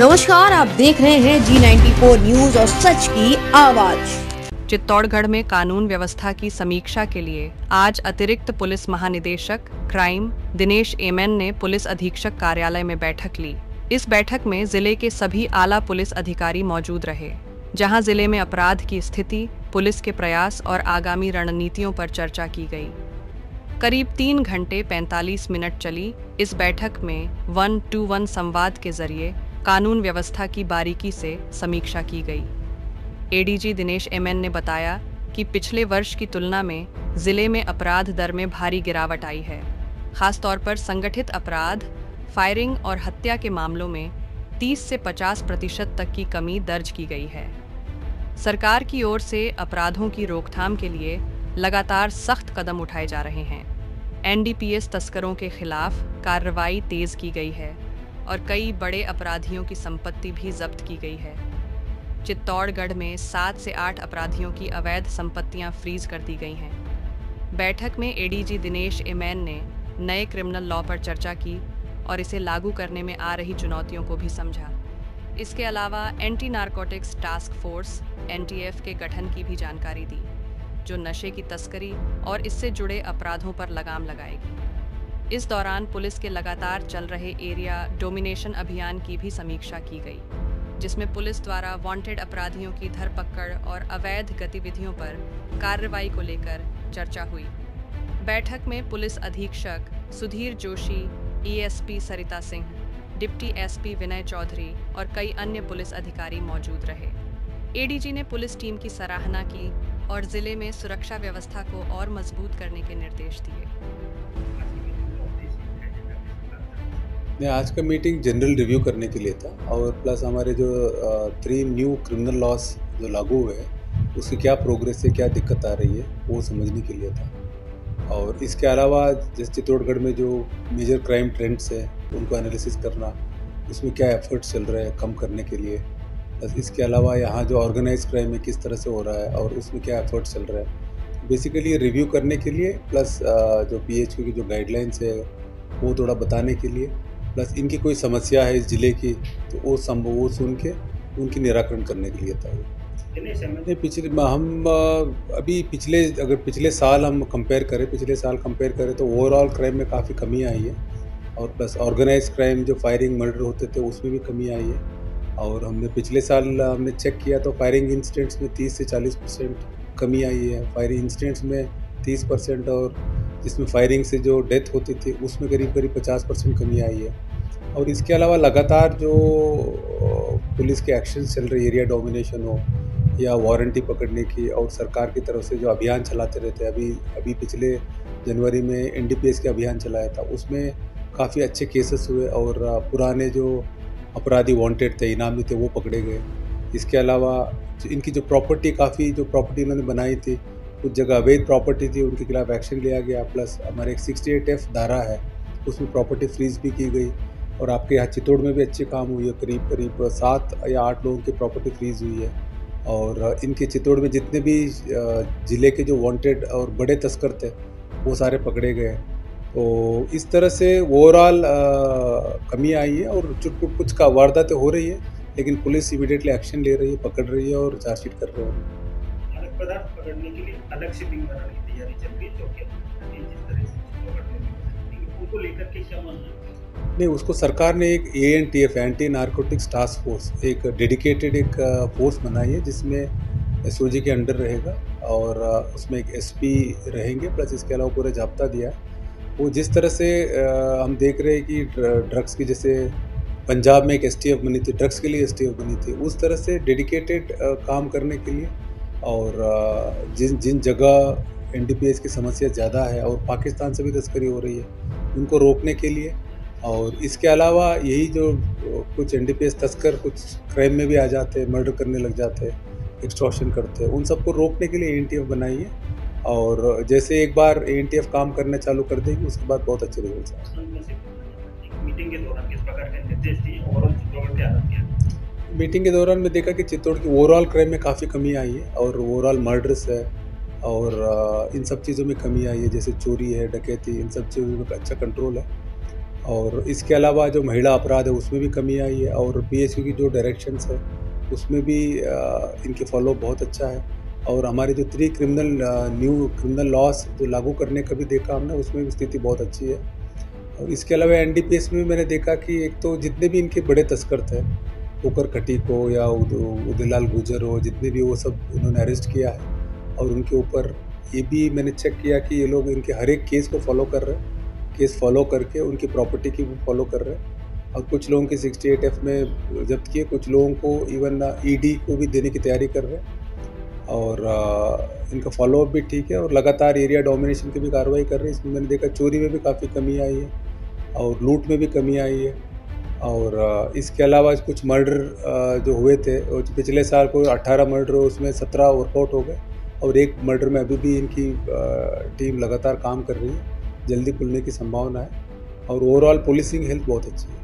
नमस्कार, आप देख रहे हैं G94 न्यूज और सच की आवाज। चित्तौड़गढ़ में कानून व्यवस्था की समीक्षा के लिए आज अतिरिक्त पुलिस महानिदेशक क्राइम दिनेश एमएन ने पुलिस अधीक्षक कार्यालय में बैठक ली। इस बैठक में जिले के सभी आला पुलिस अधिकारी मौजूद रहे, जहां जिले में अपराध की स्थिति, पुलिस के प्रयास और आगामी रणनीतियों पर चर्चा की गई। करीब 3 घंटे 45 मिनट चली इस बैठक में 1-to-1 संवाद के जरिए कानून व्यवस्था की बारीकी से समीक्षा की गई। एडीजी दिनेश एमएन ने बताया कि पिछले वर्ष की तुलना में जिले में अपराध दर में भारी गिरावट आई है। खासतौर पर संगठित अपराध, फायरिंग और हत्या के मामलों में 30 से 50% तक की कमी दर्ज की गई है। सरकार की ओर से अपराधों की रोकथाम के लिए लगातार सख्त कदम उठाए जा रहे हैं। एनडीपीएस तस्करों के खिलाफ कार्रवाई तेज की गई है और कई बड़े अपराधियों की संपत्ति भी जब्त की गई है। चित्तौड़गढ़ में 7 से 8 अपराधियों की अवैध संपत्तियां फ्रीज कर दी गई हैं। बैठक में एडीजी दिनेश एमएन ने नए क्रिमिनल लॉ पर चर्चा की और इसे लागू करने में आ रही चुनौतियों को भी समझा। इसके अलावा anti narcotics task force (NTF) के गठन की भी जानकारी दी, जो नशे की तस्करी और इससे जुड़े अपराधों पर लगाम लगाएगी। इस दौरान पुलिस के लगातार चल रहे एरिया डोमिनेशन अभियान की भी समीक्षा की गई, जिसमें पुलिस द्वारा वांटेड अपराधियों की धरपकड़ और अवैध गतिविधियों पर कार्रवाई को लेकर चर्चा हुई। बैठक में पुलिस अधीक्षक सुधीर जोशी, एएसपी सरिता सिंह, डिप्टी एसपी विनय चौधरी और कई अन्य पुलिस अधिकारी मौजूद रहे। एडीजी ने पुलिस टीम की सराहना की और जिले में सुरक्षा व्यवस्था को और मजबूत करने के निर्देश दिए। आज का मीटिंग जनरल रिव्यू करने के लिए था और प्लस हमारे जो 3 न्यू क्रिमिनल लॉस जो लागू हुए हैं उसकी क्या प्रोग्रेस है, क्या दिक्कत आ रही है, वो समझने के लिए था। और इसके अलावा जैसे चित्तौड़गढ़ में जो मेजर क्राइम ट्रेंड्स है उनको एनालिसिस करना, उसमें क्या एफर्ट्स चल रहे हैं कम करने के लिए। प्लस इसके अलावा यहाँ जो ऑर्गेनाइज क्राइम है किस तरह से हो रहा है और उसमें क्या एफर्ट्स चल रहा है, बेसिकली रिव्यू करने के लिए, प्लस जो PHQ की जो गाइडलाइंस है वो थोड़ा बताने के लिए, प्लस इनकी कोई समस्या है इस ज़िले की तो वो सुन के उनकी निराकरण करने के लिए था। अगर पिछले साल हम पिछले साल कंपेयर करें तो ओवरऑल क्राइम में काफ़ी कमी आई है और प्लस ऑर्गेनाइज क्राइम जो फायरिंग मर्डर होते थे उसमें भी कमी आई है। और हमने पिछले साल चेक किया तो फायरिंग इंसिडेंट्स में 30 से 40% कमी आई है। फायरिंग इंसिडेंट्स में 30% और जिसमें फायरिंग से जो डेथ होती थी उसमें करीब 50% कमी आई है। और इसके अलावा लगातार जो पुलिस के एक्शंस चल रहे, एरिया डोमिनेशन हो या वारंटी पकड़ने की, और सरकार की तरफ से जो अभियान चलाते रहते हैं, अभी पिछले जनवरी में एनडीपीएस के अभियान चलाया था, उसमें काफ़ी अच्छे केसेस हुए और पुराने जो अपराधी वांटेड थे, इनामी थे, वो पकड़े गए। इसके अलावा इनकी जो प्रॉपर्टी इन्होंने बनाई थी, कुछ जगह अवैध प्रॉपर्टी थी, उनके खिलाफ एक्शन लिया गया। प्लस हमारे एक 68F धारा है उसमें प्रॉपर्टी फ्रीज भी की गई। और आपके यहाँ चित्तौड़ में भी अच्छी काम हुई है, करीब 7 या 8 लोगों की प्रॉपर्टी फ्रीज हुई है। और इनके चित्तौड़ में जितने भी ज़िले के जो वांटेड और बड़े तस्कर थे वो सारे पकड़े गए। तो इस तरह से ओवरऑल कमी आई है और कुछ का वारदातें हो रही है, लेकिन पुलिस इमीडिएटली एक्शन ले रही है, पकड़ रही है और चार्जशीट कर रही है। पदार्थ पकड़ने के लिए अलग से टीम बनाने की तैयारी चल रही है, जो कि जिस तरह से उनको लेकर के क्या मानना है? नहीं, उसको सरकार ने एक ANTF anti narcotics task force, एक डेडिकेटेड फोर्स बनाई है जिसमें SOG के अंडर रहेगा और उसमें एक SP रहेंगे, प्लस इसके अलावा पूरा जाब्ता दिया है। वो जिस तरह से हम देख रहे हैं कि ड्रग्स की, जैसे पंजाब में एक STF बनी थी, ड्रग्स के लिए STF बनी थी, उस तरह से डेडिकेटेड काम करने के लिए। और जिन जगह NDPS की समस्या ज़्यादा है और पाकिस्तान से भी तस्करी हो रही है, उनको रोकने के लिए। और इसके अलावा यही जो कुछ NDPS तस्कर कुछ क्राइम में भी आ जाते हैं, मर्डर करने लग जाते हैं, एक्सटॉर्शन करते हैं, उन सबको रोकने के लिए ANTF बनाई है। और जैसे एक बार ANTF काम करना चालू कर देगी उसके बाद बहुत अच्छे रिजल्ट आएंगे। मीटिंग के दौरान किस प्रकार के निर्देश दिए, ओवरऑल चित्तौड़ क्या हालत है? मीटिंग के दौरान मैं देखा कि चित्तौड़ की ओवरऑल क्राइम में काफ़ी कमी आई है और ओवरऑल मर्डर्स है और इन सब चीज़ों में कमी आई है, जैसे चोरी है, डकैती, इन सब चीज़ों में अच्छा कंट्रोल है। और इसके अलावा जो महिला अपराध है उसमें भी कमी आई है, और पीएसयू की जो डायरेक्शंस है उसमें भी इनके फॉलो बहुत अच्छा है। और हमारे जो न्यू क्रिमिनल लॉस जो लागू करने का भी देखा हमने, उसमें भी स्थिति बहुत अच्छी है। और इसके अलावा एनडीपीएस में मैंने देखा कि एक तो जितने भी इनके बड़े तस्कर थे, उकर खटीक हो या उदयलाल गुजर हो, जितने भी, वो सब इन्होंने अरेस्ट किया है। और उनके ऊपर ये भी मैंने चेक किया कि ये लोग इनके हर एक केस को फॉलो कर रहे हैं, केस फॉलो करके उनकी प्रॉपर्टी की भी फॉलो कर रहे हैं। और कुछ लोगों की 68F में जब्त किए, कुछ लोगों को इवन ईडी को भी देने की तैयारी कर रहे हैं। और इनका फॉलोअप भी ठीक है, और लगातार एरिया डोमिनेशन की भी कार्रवाई कर रहे हैं। इसमें मैंने देखा चोरी में भी काफ़ी कमी आई है और लूट में भी कमी आई है। और इसके अलावा कुछ मर्डर जो हुए थे, और पिछले साल को 18 मर्डर हो, उसमें 17 वर्कआउट हो गए, और एक मर्डर में अभी भी इनकी टीम लगातार काम कर रही है, जल्दी खुलने की संभावना है। और ओवरऑल पुलिसिंग हेल्थ बहुत अच्छी है।